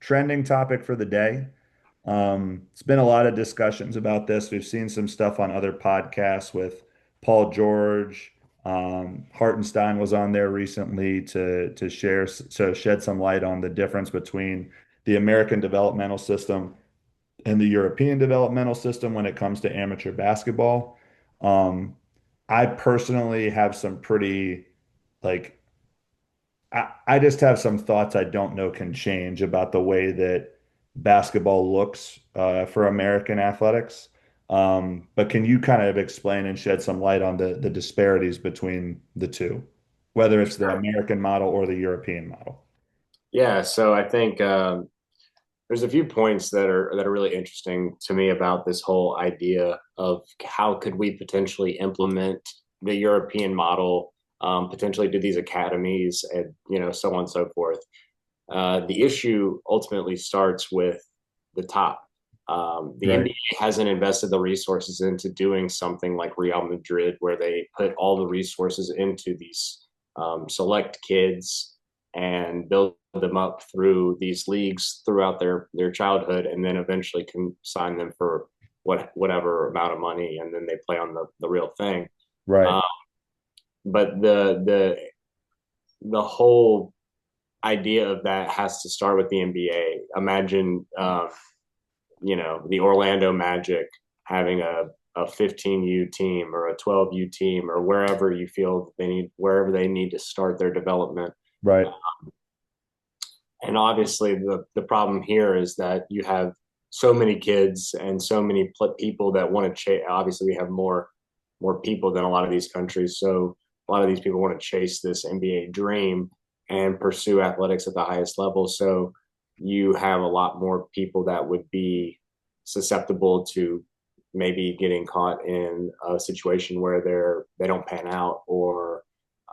trending topic for the day. It's been a lot of discussions about this. We've seen some stuff on other podcasts with Paul George. Hartenstein was on there recently to shed some light on the difference between the American developmental system and the European developmental system when it comes to amateur basketball. Um, I personally have some pretty like I just have some thoughts I don't know can change about the way that basketball looks for American athletics. But can you kind of explain and shed some light on the disparities between the two, whether it's the Sure. American model or the European model? Yeah, so I think there's a few points that are really interesting to me about this whole idea of how could we potentially implement the European model, potentially do these academies, and so on and so forth. The issue ultimately starts with the top. The Right. NBA hasn't invested the resources into doing something like Real Madrid, where they put all the resources into these select kids and build them up through these leagues throughout their childhood, and then eventually can sign them for whatever amount of money, and then they play on the real thing. Right. Um, but the whole idea of that has to start with the NBA. Imagine, the Orlando Magic having a 15U team or a 12U team or wherever you feel wherever they need to start their development. Right. And obviously, the problem here is that you have so many kids and so many people that want to chase. Obviously, we have more people than a lot of these countries, so a lot of these people want to chase this NBA dream and pursue athletics at the highest level. So you have a lot more people that would be susceptible to maybe getting caught in a situation where they don't pan out, or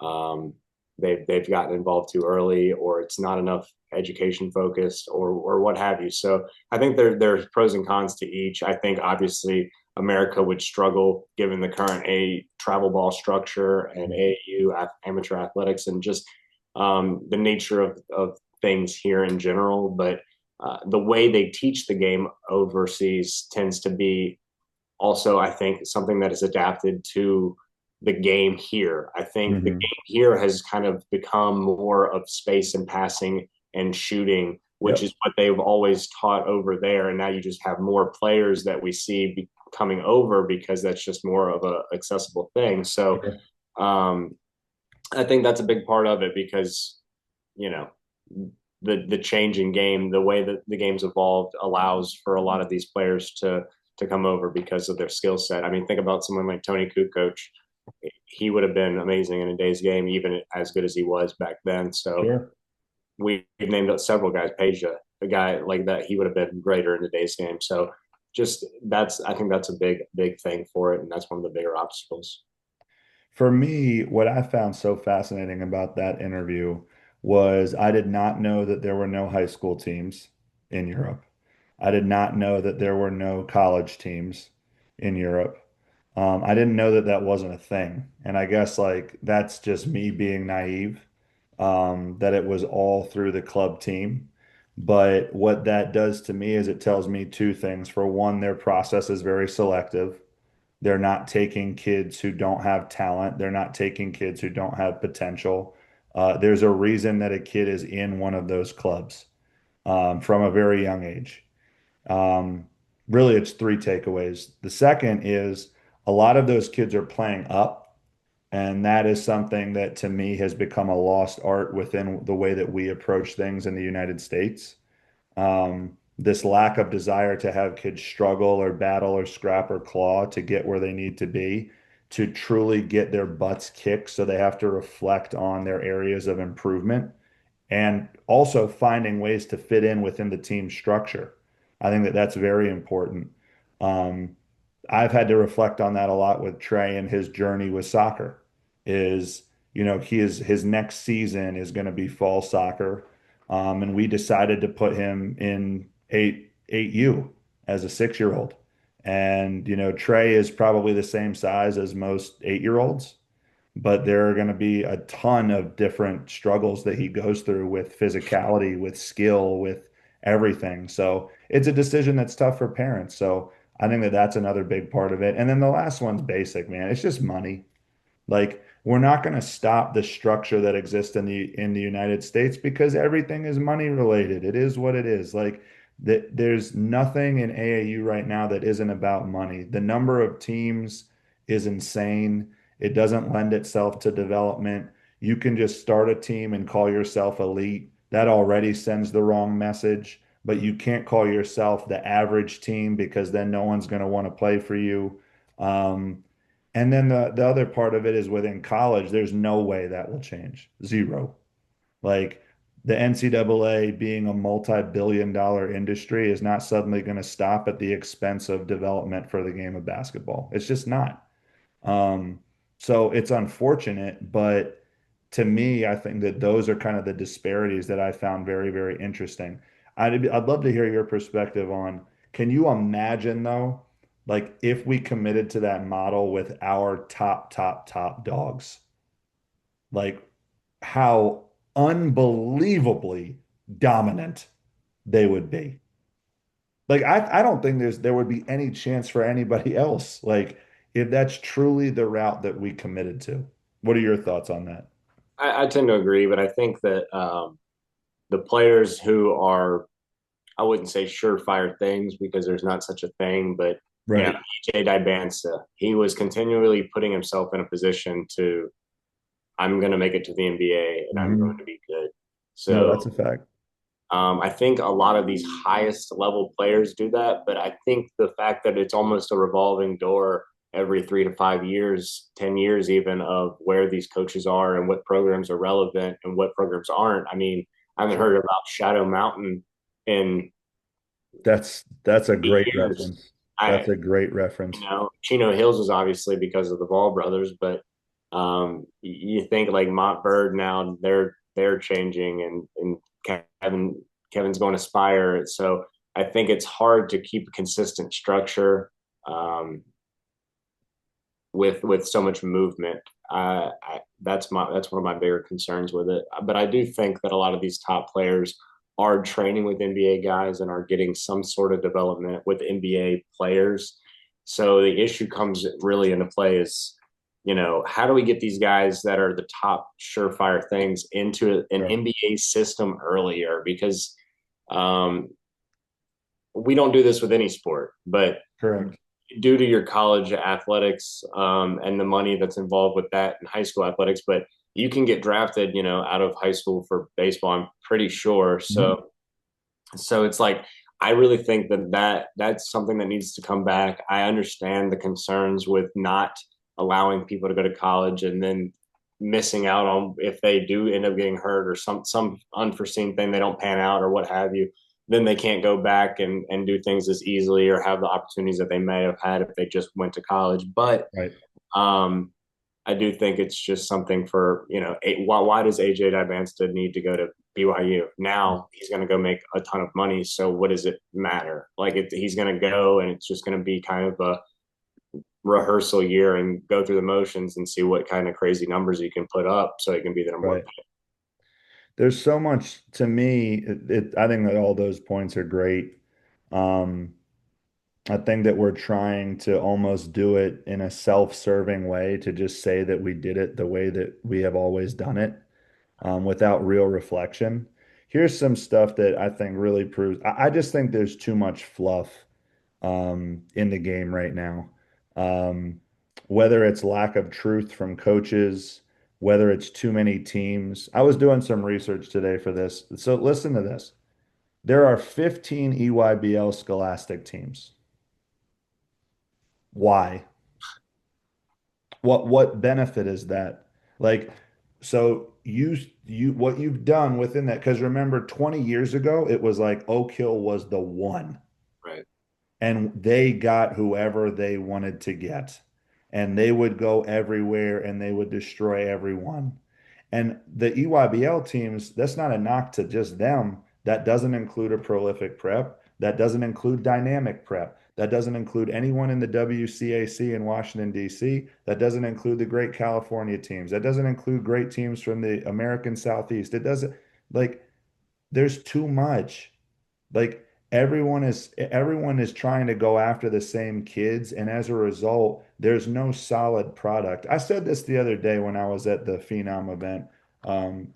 um, they've gotten involved too early, or it's not enough education focused, or what have you. So I think there's pros and cons to each. I think obviously America would struggle given the current A travel ball structure and AAU amateur athletics and just the nature of things here in general. But the way they teach the game overseas tends to be also, I think, something that is adapted to the game here. I think the Hmm. game here has kind of become more of space and passing and shooting, which Yep. is what they've always taught over there. And now you just have more players that we see coming over because that's just more of a accessible thing. So Sure. um, I think that's a big part of it because you know the changing game, the way that the game's evolved, allows for a lot of these players to come over because of their skill set. I mean, think about someone like Tony Kukoc. He would have been amazing in a day's game, even as good as he was back then. So Sure. we've named up several guys. Peja, a guy like that, he would have been greater in the day's game. So just I think that's a big thing for it, and that's one of the bigger obstacles. For me, what I found so fascinating about that interview was I did not know that there were no high school teams in Europe. I did not know that there were no college teams in Europe. I didn't know that that wasn't a thing. And I guess like that's just me being naive, that it was all through the club team. But what that does to me is it tells me two things. For one, their process is very selective. They're not taking kids who don't have talent. They're not taking kids who don't have potential. There's a reason that a kid is in one of those clubs from a very young age. Um, Really, it's three takeaways. The second is a lot of those kids are playing up, and that is something that to me has become a lost art within the way that we approach things in the United States. This lack of desire to have kids struggle or battle or scrap or claw to get where they need to be, to truly get their butts kicked. So they have to reflect on their areas of improvement and also finding ways to fit in within the team structure. I think that that's very important. Um, I've had to reflect on that a lot with Trey and his journey with soccer is, his next season is going to be fall soccer. And we decided to put him in 8U as a 6-year old. And, Trey is probably the same size as most 8-year olds, but there are going to be a ton of different struggles that he goes through with physicality, with skill, with everything. So it's a decision that's tough for parents. So I think that that's another big part of it. And then the last one's basic, man. It's just money. Like we're not going to stop the structure that exists in the United States because everything is money related. It is what it is. Like there's nothing in AAU right now that isn't about money. The number of teams is insane. It doesn't lend itself to development. You can just start a team and call yourself elite. That already sends the wrong message, but you can't call yourself the average team because then no one's going to want to play for you. And then the other part of it is within college, there's no way that will change. Zero. Like the NCAA being a multi-billion dollar industry is not suddenly going to stop at the expense of development for the game of basketball. It's just not. Um, so it's unfortunate, but to me, I think that those are kind of the disparities that I found very, very interesting. I'd love to hear your perspective on, can you imagine though, like if we committed to that model with our top dogs, like how unbelievably dominant they would be. Like I don't think there would be any chance for anybody else. Like if that's truly the route that we committed to. What are your thoughts on that? I tend to agree, but I think that the players who are, I wouldn't say surefire things because there's not such a thing, but Right. EJ Dibansa, he was continually putting himself in a position to, I'm going to make it to the NBA and I'm going Hmm. to be good. No, that's So a fact. I think a lot of these highest level players do that, but I think the fact that it's almost a revolving door every 3 to 5 years, 10 years even, of where these coaches are and what programs are relevant and what programs aren't. I mean, I haven't heard Sure. about Shadow Mountain in That's a great 8 years. reference. That's I, a great reference. Chino Hills is obviously because of the Ball brothers, but you think like Montverde now they're changing and Kevin's going to Spire, so I think it's hard to keep a consistent structure um, with so much movement. That's one of my bigger concerns with it. But I do think that a lot of these top players are training with NBA guys and are getting some sort of development with NBA players. So the issue comes really into play is, how do we get these guys that are the top surefire things into an Sure. NBA system earlier? Because um, we don't do this with any sport, but Correct. due to your college athletics and the money that's involved with that in high school athletics, but you can get drafted, out of high school for baseball. I'm pretty sure. Mhm. So it's like I really think that's something that needs to come back. I understand the concerns with not allowing people to go to college and then missing out on if they do end up getting hurt or some unforeseen thing they don't pan out or what have you, then they can't go back and do things as easily or have the opportunities that they may have had if they just went to college. But Right. um, I do think it's just something for, why does AJ Dibansta need to go to BYU? Now he's going to go make a ton of money. So what does it matter? Like he's going to go and it's just going to be kind of a rehearsal year and go through the motions and see what kind of crazy numbers you can put up so he can be the number one Right. There's so much to me. I think that all those points are great. Um, I think that we're trying to almost do it in a self-serving way to just say that we did it the way that we have always done it, without real reflection. Here's some stuff that I think really proves. I just think there's too much fluff in the game right now. Um, whether it's lack of truth from coaches, whether it's too many teams. I was doing some research today for this. So listen to this. There are 15 EYBL scholastic teams. Why? What benefit is that? Like, so you what you've done within that, because remember 20 years ago, it was like Oak Hill was the one. right. And they got whoever they wanted to get. And they would go everywhere and they would destroy everyone. And the EYBL teams, that's not a knock to just them. That doesn't include a prolific prep. That doesn't include dynamic prep. That doesn't include anyone in the WCAC in Washington, D.C. That doesn't include the great California teams. That doesn't include great teams from the American Southeast. It doesn't, like, there's too much. Like everyone is trying to go after the same kids, and as a result, there's no solid product. I said this the other day when I was at the Phenom event,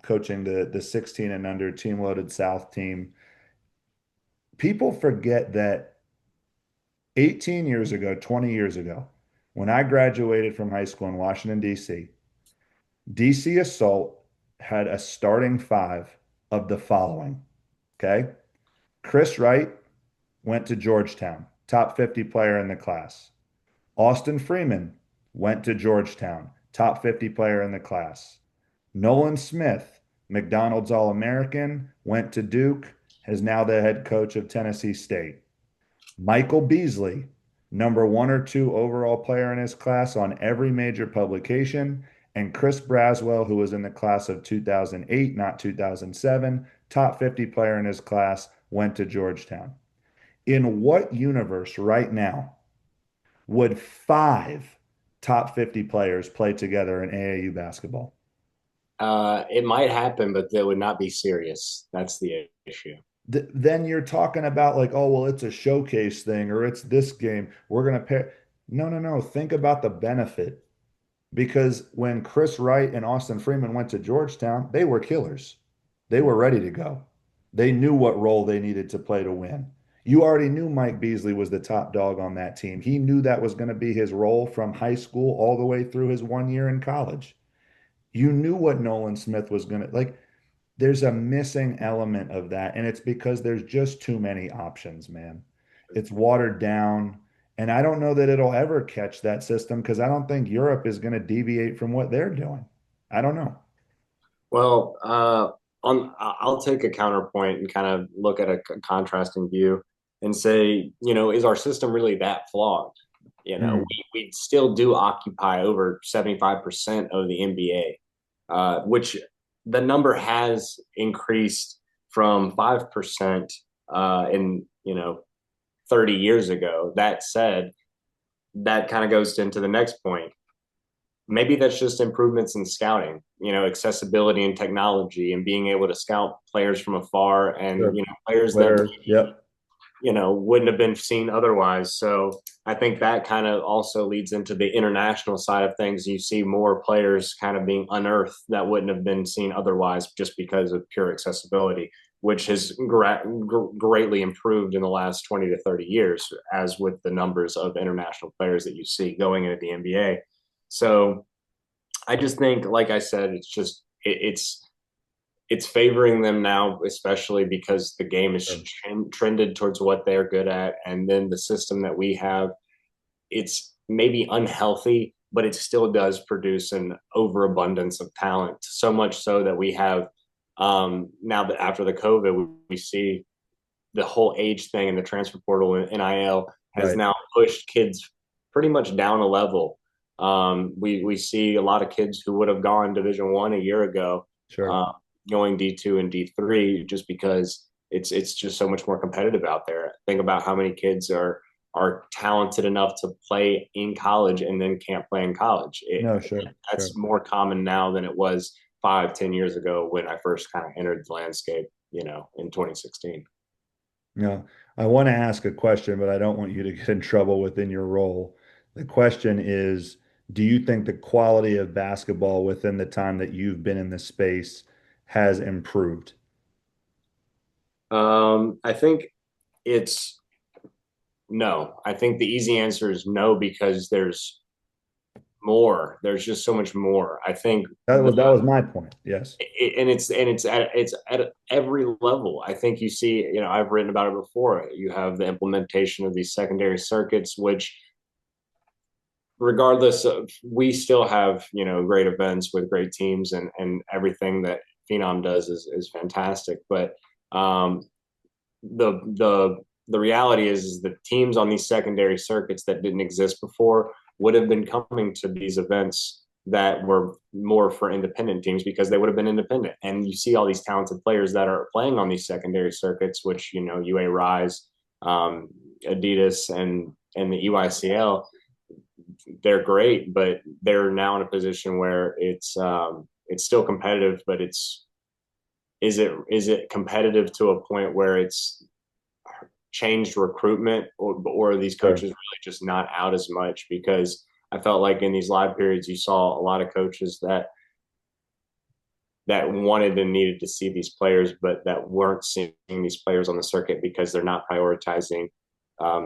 coaching the 16 and under team loaded South team. People forget that 18 years ago, 20 years ago, when I graduated from high school in Washington, D.C., DC Assault had a starting five of the following. Okay. Chris Wright went to Georgetown, top 50 player in the class. Austin Freeman went to Georgetown, top 50 player in the class. Nolan Smith, McDonald's All American, went to Duke, is now the head coach of Tennessee State. Michael Beasley, number one or two overall player in his class on every major publication. And Chris Braswell, who was in the class of 2008, not 2007, top 50 player in his class, went to Georgetown. In what universe right now would five top 50 players play together in AAU basketball? It might happen, but that would not be serious. That's the issue. Then you're talking about like, oh, well, it's a showcase thing or it's this game. We're going to pair. No, no, no. Think about the benefit. Because when Chris Wright and Austin Freeman went to Georgetown, they were killers. They were ready to go. They knew what role they needed to play to win. You already knew Mike Beasley was the top dog on that team. He knew that was going to be his role from high school all the way through his 1 year in college. You knew what Nolan Smith was going to like. There's a missing element of that, and it's because there's just too many options, man. It's watered down, and I don't know that it'll ever catch that system because I don't think Europe is going to deviate from what they're doing. I don't know. Well, I'll take a counterpoint and kind of look at a contrasting view and say, is our system really that flawed? Mm, We still do occupy over 75% of the NBA, which the number has increased from 5% in, 30 years ago. That said, that kind of goes into the next point. Maybe that's just improvements in scouting, accessibility and technology and being able to scout players from afar and, sure. players that Where, yep, wouldn't have been seen otherwise. So I think that kind of also leads into the international side of things. You see more players kind of being unearthed that wouldn't have been seen otherwise just because of pure accessibility, which has greatly improved in the last 20 to 30 years, as with the numbers of international players that you see going into the NBA. So I just think, like I said, it's favoring them now, especially because the game is sure. trended towards what they're good at, and then the system that we have, it's maybe unhealthy, but it still does produce an overabundance of talent. So much so that we have now that after the COVID, we see the whole age thing and the transfer portal and NIL has Right. now pushed kids pretty much down a level. We see a lot of kids who would have gone Division 1 a year ago, Sure. uh, going D2 and D3 just because it's just so much more competitive out there. Think about how many kids are talented enough to play in college and then can't play in college. No, sure, That's sure. more common now than it was 5, 10 years ago when I first kind of entered the landscape, in 2016. No, I want to ask a question, but I don't want you to get in trouble within your role. The question is, do you think the quality of basketball within the time that you've been in the space has improved? I think it's no. I think the easy answer is no because there's more. There's just so much more. I think That was my point. Yes. it's at every level. I think you see, I've written about it before. You have the implementation of these secondary circuits, which regardless of we still have, great events with great teams and everything that Phenom does is fantastic. But um the reality is the teams on these secondary circuits that didn't exist before would have been coming to these events that were more for independent teams because they would have been independent. And you see all these talented players that are playing on these secondary circuits, which UA Rise, Adidas, and the EYCL. They're great, but they're now in a position where it's still competitive, but it's is it competitive to a point where it's changed recruitment, or are these Sure. coaches really just not out as much? Because I felt like in these live periods, you saw a lot of coaches that wanted and needed to see these players, but that weren't seeing these players on the circuit because they're not prioritizing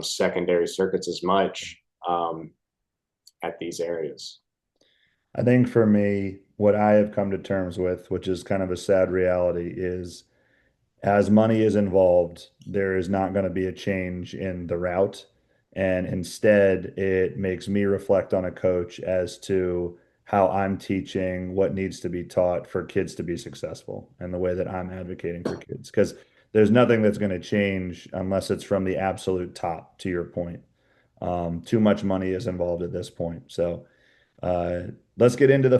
secondary circuits as much at these areas. I think for me, what I have come to terms with, which is kind of a sad reality, is as money is involved, there is not going to be a change in the route. And instead, it makes me reflect on a coach as to how I'm teaching what needs to be taught for kids to be successful and the way that I'm advocating for kids. Because there's nothing that's going to change unless it's from the absolute top, to your point. Too much money is involved at this point. So let's get into the